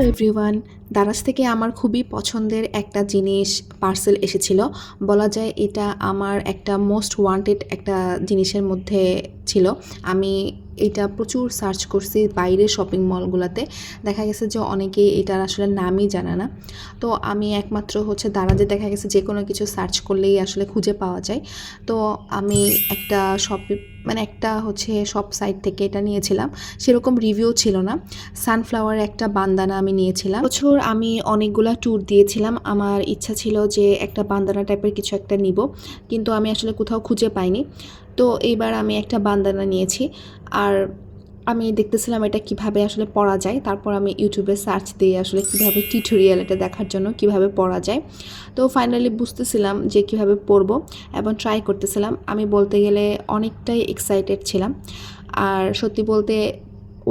Everyone, Daraz থেকে আমার খুবই পছন্দের একটা জিনিস পার্সেল এসেছিল। বলা যায় এটা আমার একটা মোস্ট ওয়ান্টেড একটা জিনিসের মধ্যে ছিল। আমি এটা প্রচুর সার্চ করছি বাইরের শপিং মলগুলোতে। দেখা গেছে যে অনেকেই এটার আসলে নামই জানে না। তো আমি একমাত্র দারাজে দেখা গেছে যে কোনো কিছু সার্চ করলেই আসলে খুঁজে পাওয়া যায়। তো আমি একটা একটা সব সাইট থেকে এটা নিয়েছিলাম। সেরকম রিভিউ ছিল না। সানফ্লাওয়ার একটা বান্দানা আমি নিয়েছিলাম। বছর আমি অনেকগুলা ট্যুর দিয়েছিলাম। আমার ইচ্ছা ছিল যে একটা বান্দানা টাইপের কিছু একটা নিব, কিন্তু আমি আসলে কোথাও খুঁজে পাইনি। তো এইবার আমি একটা বান্দানা নিয়েছি। আর আমি দেখতেছিলাম এটা কিভাবে আসলে পরা যায়। তারপর আমি ইউটিউবে সার্চ দিয়ে আসলে কিভাবে টিউটোরিয়াল এটা দেখার জন্য কিভাবে পরা যায়। তো ফাইনালি বুঝতেছিলাম যে কিভাবে পরবো এবং ট্রাই করতেছিলাম। আমি বলতে গেলে অনেকটাই এক্সাইটেড ছিলাম। আর সত্যি বলতে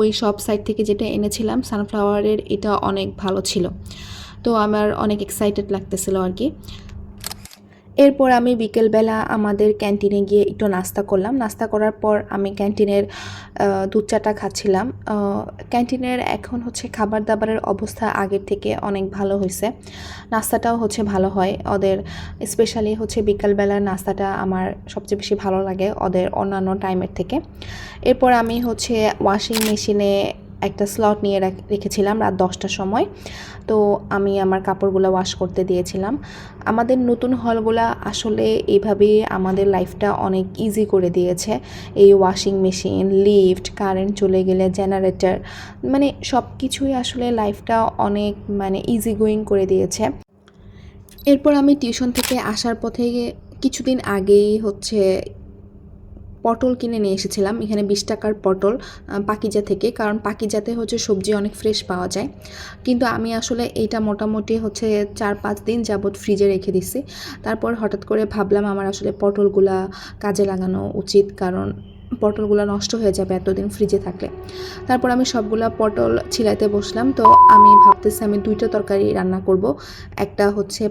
ওই সব সাইট থেকে যেটা এনেছিলাম সানফ্লাওয়ারের, এটা অনেক ভালো ছিল। তো আমার অনেক এক্সাইটেড লাগতেছিল আর কি। এরপর আমি বিকেলবেলা আমাদের ক্যান্টিনে গিয়ে একটু নাস্তা করলাম। নাস্তা করার পর আমি ক্যান্টিনের দুধ চাটা খাচ্ছিলাম। ক্যান্টিনের এখন খাবার দাবারের অবস্থা আগের থেকে অনেক ভালো হয়েছে। নাস্তাটাও ভালো হয় ওদের। স্পেশালি বিকালবেলার নাস্তাটা আমার সবচেয়ে বেশি ভালো লাগে ওদের অন্যান্য টাইমের থেকে। এরপর আমি ওয়াশিং মেশিনে একটা স্লট নিয়ে রেখেছিলাম রাত 10টার সময়। তো আমি আমার কাপড়গুলো ওয়াশ করতে দিয়েছিলাম। আমাদের নতুন হলগুলা আসলে এইভাবেই আমাদের লাইফটা অনেক ইজি করে দিয়েছে। এই ওয়াশিং মেশিন, লিফট, কারেন্ট চলে গেলে জেনারেটর, সব কিছুই আসলে লাইফটা অনেক ইজি গোয়িং করে দিয়েছে। এরপর আমি টিউশন থেকে আসার পথে কিছুদিন আগেই পটল কিনে নিয়ে এসেছিলাম। এখানে 20 টাকার পটল পাকিজা থেকে, কারণ পাকিজাতে সবজি অনেক ফ্রেশ পাওয়া যায়। কিন্তু আমি আসলে এইটা মোটামুটি 4-5 দিন যাবৎ ফ্রিজে রেখে দিছি। তারপর হঠাৎ করে ভাবলাম আমার আসলে পটলগুলা কাজে লাগানো উচিত, কারণ পটলগুলো নষ্ট হয়ে যাবে এতদিন ফ্রিজে থাকলে। তারপর আমি সবগুলা পটল ছিলাইতে বসলাম। তো আমি ভাবতেছি আমি 2টা তরকারি রান্না করব। একটা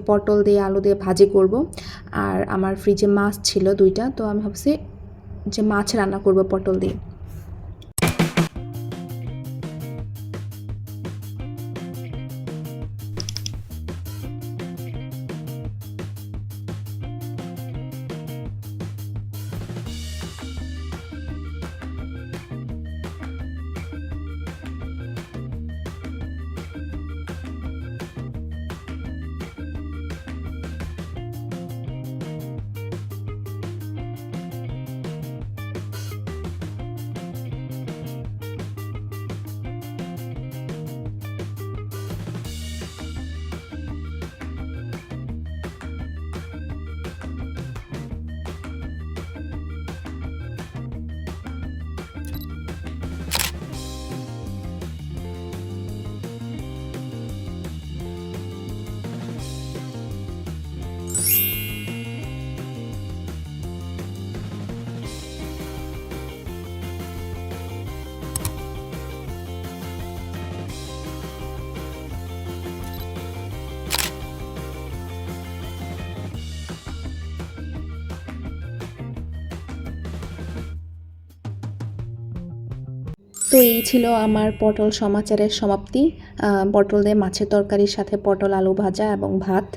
পটল দিয়ে আলু দিয়ে ভাজি করব, আর আমার ফ্রিজে মাছ ছিল 2টা। তো আমি ভাবছি যে মাছ রান্না করব পটল দিয়ে। তো এই ছিল আমার পটল সমাচারের সমাপ্তি। পটল দিয়ে মাছের তরকারির সাথে পটল আলু ভাজা এবং ভাত।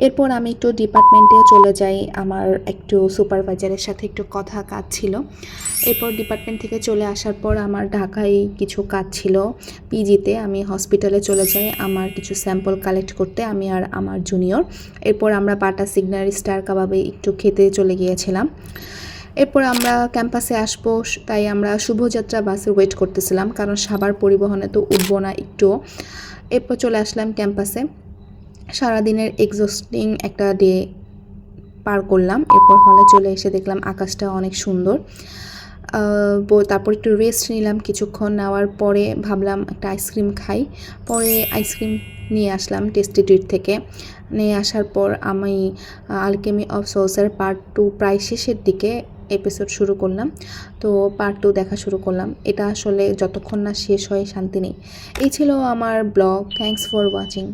এরপর আমি একটু ডিপার্টমেন্টে চলে যাই। আমার একটু সুপারভাইজারের সাথে একটু কাজ ছিল। এরপর ডিপার্টমেন্ট থেকে চলে আসার পর আমার ঢাকায় কিছু কাজ ছিল পিজিতে। আমি হসপিটালে চলে যাই আমার কিছু স্যাম্পল কালেক্ট করতে, আমি আর আমার জুনিয়র। এরপর আমরা বাটা সিগনারি স্টার কাবাবে একটু খেতে চলে গিয়েছিলাম। এরপর আমরা ক্যাম্পাসে আসবো, তাই আমরা শুভযাত্রা বাসে ওয়েট করতেছিলাম, কারণ সাভার পরিবহনে তো উঠবো না একটুও। এরপর চলে আসলাম ক্যাম্পাসে। সারাদিনের এক্সস্টিং একটা ডে পার করলাম। এরপর হলে চলে এসে দেখলাম আকাশটা অনেক সুন্দর। তারপর একটু রেস্ট নিলাম কিছুক্ষণ। নেওয়ার পরে ভাবলাম একটা আইসক্রিম খাই। পরে আইসক্রিম নিয়ে আসলাম টেস্টি ট্রিট থেকে। নিয়ে আসার পর আমি আলকেমি অফ সোলসের পার্ট 2 প্রায় শেষের দিকে এপিসোড শুরু করলাম। তো পার্ট 2 দেখা শুরু করলাম। এটা আসলে যতক্ষণ না শেষ হয় শান্তি নেই। এই ছিল আমার ব্লগ। Thanks for watching.